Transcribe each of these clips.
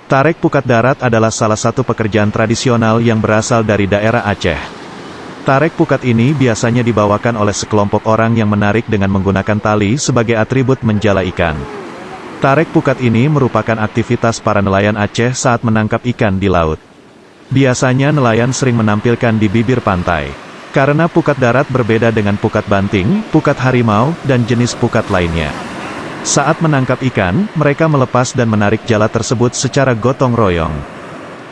Tarik pukat darat adalah salah satu pekerjaan tradisional yang berasal dari daerah Aceh. Tarik pukat ini biasanya dibawakan oleh sekelompok orang yang menarik dengan menggunakan tali sebagai atribut menjala ikan. Tarik pukat ini merupakan aktivitas para nelayan Aceh saat menangkap ikan di laut. Biasanya nelayan sering menampilkan di bibir pantai. Karena pukat darat berbeda dengan pukat banting, pukat harimau, dan jenis pukat lainnya. Saat menangkap ikan, mereka melepas dan menarik jala tersebut secara gotong royong.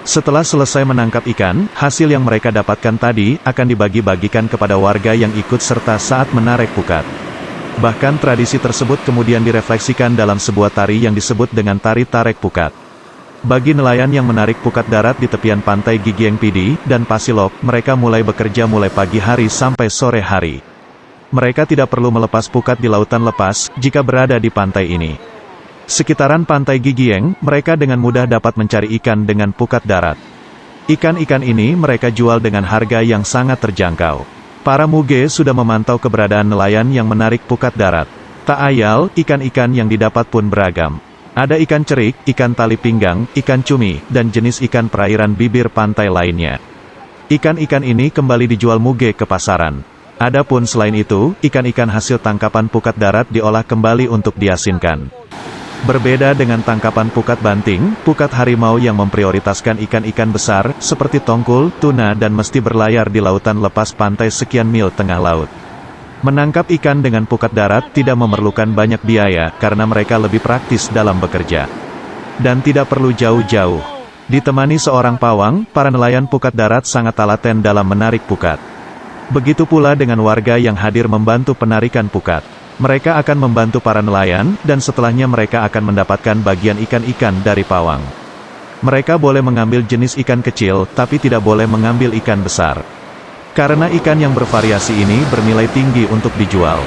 Setelah selesai menangkap ikan, hasil yang mereka dapatkan tadi akan dibagi-bagikan kepada warga yang ikut serta saat menarik pukat. Bahkan tradisi tersebut kemudian direfleksikan dalam sebuah tari yang disebut dengan tari tarik pukat. Bagi nelayan yang menarik pukat darat di tepian pantai Gigieng Pidi dan Pasilok, mereka mulai bekerja mulai pagi hari sampai sore hari. Mereka tidak perlu melepas pukat di lautan lepas, jika berada di pantai ini. Sekitaran pantai Gigieng, mereka dengan mudah dapat mencari ikan dengan pukat darat. Ikan-ikan ini mereka jual dengan harga yang sangat terjangkau. Para muge sudah memantau keberadaan nelayan yang menarik pukat darat. Tak ayal, ikan-ikan yang didapat pun beragam. Ada ikan cerik, ikan tali pinggang, ikan cumi, dan jenis ikan perairan bibir pantai lainnya. Ikan-ikan ini kembali dijual muge ke pasaran. Adapun selain itu, ikan-ikan hasil tangkapan pukat darat diolah kembali untuk diasinkan. Berbeda dengan tangkapan pukat banting, pukat harimau yang memprioritaskan ikan-ikan besar, seperti tongkol, tuna dan mesti berlayar di lautan lepas pantai sekian mil tengah laut. Menangkap ikan dengan pukat darat tidak memerlukan banyak biaya, karena mereka lebih praktis dalam bekerja. Dan tidak perlu jauh-jauh. Ditemani seorang pawang, para nelayan pukat darat sangat telaten dalam menarik pukat. Begitu pula dengan warga yang hadir membantu penarikan pukat. Mereka akan membantu para nelayan, dan setelahnya mereka akan mendapatkan bagian ikan-ikan dari pawang. Mereka boleh mengambil jenis ikan kecil, tapi tidak boleh mengambil ikan besar. Karena ikan yang bervariasi ini bernilai tinggi untuk dijual.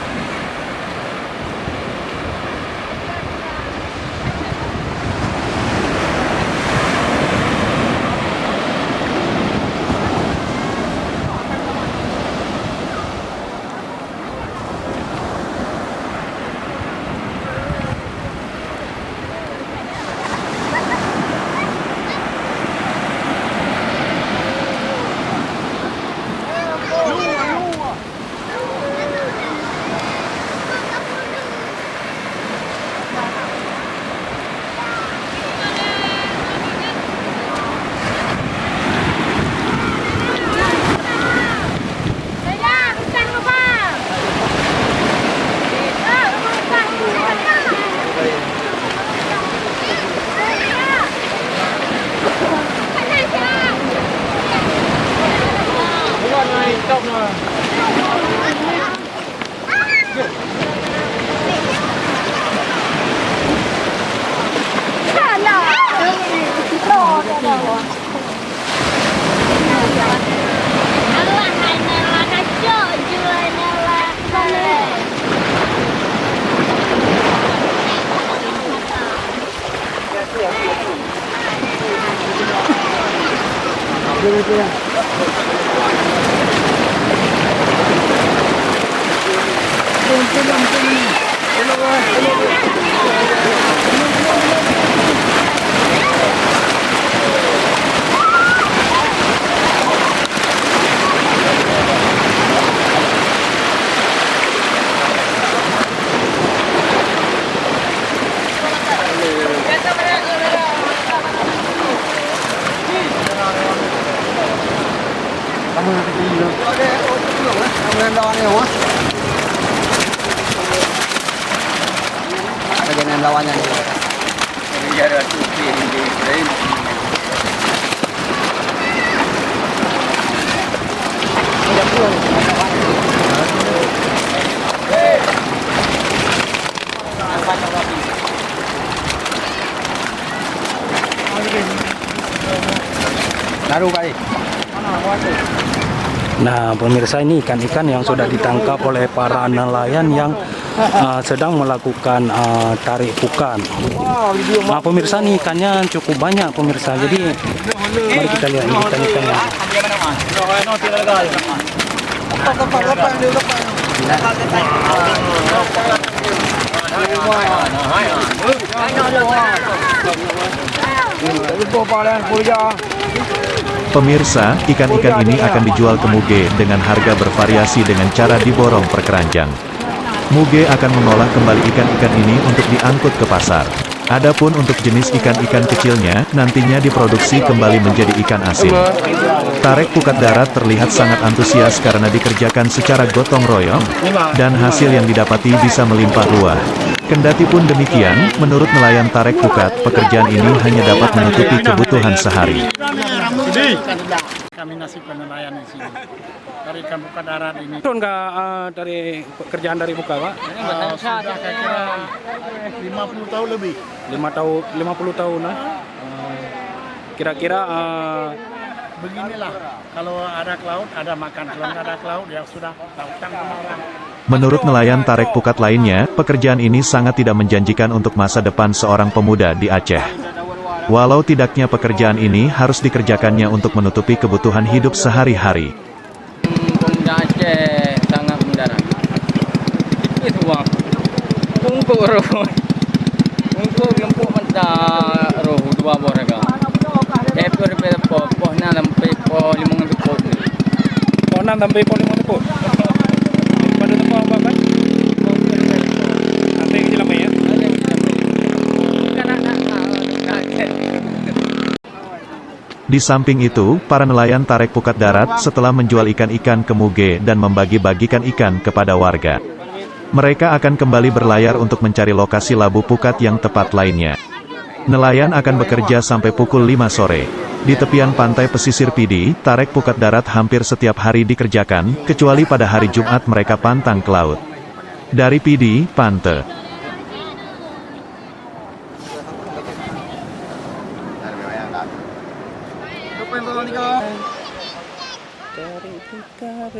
Bagian lawannya nih. Ini ada cuci di lain. Naruh kali. Nah, pemirsa, ini ikan-ikan yang sudah ditangkap oleh para nelayan yang sedang melakukan tarik pukat. Nah, pemirsa, nih ikannya cukup banyak, pemirsa. Jadi, mari kita lihat ini ikan-ikannya. Pemirsa, ikan-ikan ini akan dijual ke Muge dengan harga bervariasi dengan cara diborong per keranjang. Muge akan mengolah kembali ikan-ikan ini untuk diangkut ke pasar. Adapun untuk jenis ikan-ikan kecilnya, nantinya diproduksi kembali menjadi ikan asin. Tarek Pukat Darat terlihat sangat antusias karena dikerjakan secara gotong royong, dan hasil yang didapati bisa melimpah ruah. Kendati pun demikian, menurut nelayan Tarek Pukat, pekerjaan ini hanya dapat menutupi kebutuhan sehari. Kami nasib nelayan di sini. Dari ikan Pukat Darat ini. Turun nggak dari pekerjaan dari buka, Pak? Sudah kira 50 tahun lebih. 50 tahun, nah. Kira-kira Beginilah, kalau ada ke laut, ada makan. Kalau nggak ada ke laut, ya sudah lautan sama orang. Menurut nelayan Tarek Pukat lainnya, pekerjaan ini sangat tidak menjanjikan untuk masa depan seorang pemuda di Aceh. Walau tidaknya pekerjaan ini harus dikerjakannya untuk menutupi kebutuhan hidup sehari-hari. Pemuda Aceh sangat mendarat. Itu bang. Pungkuk roh. Pungkuk lempuk mentah roh dua borga. Epor pepo poh na lampai poh limong pepo. Poh 6 sampai poh 5 tepuk. Pada tepuk apa, Pak? Nanti kecil apa ya? Di samping itu, para nelayan Tarek Pukat Darat setelah menjual ikan-ikan ke Muge dan membagi-bagikan ikan kepada warga. Mereka akan kembali berlayar untuk mencari lokasi labu pukat yang tepat lainnya. Nelayan akan bekerja sampai pukul 5 sore. Di tepian pantai pesisir Pidi, Tarek Pukat Darat hampir setiap hari dikerjakan, kecuali pada hari Jumat mereka pantang ke laut. Dari Pidi, Pante. Cari ikan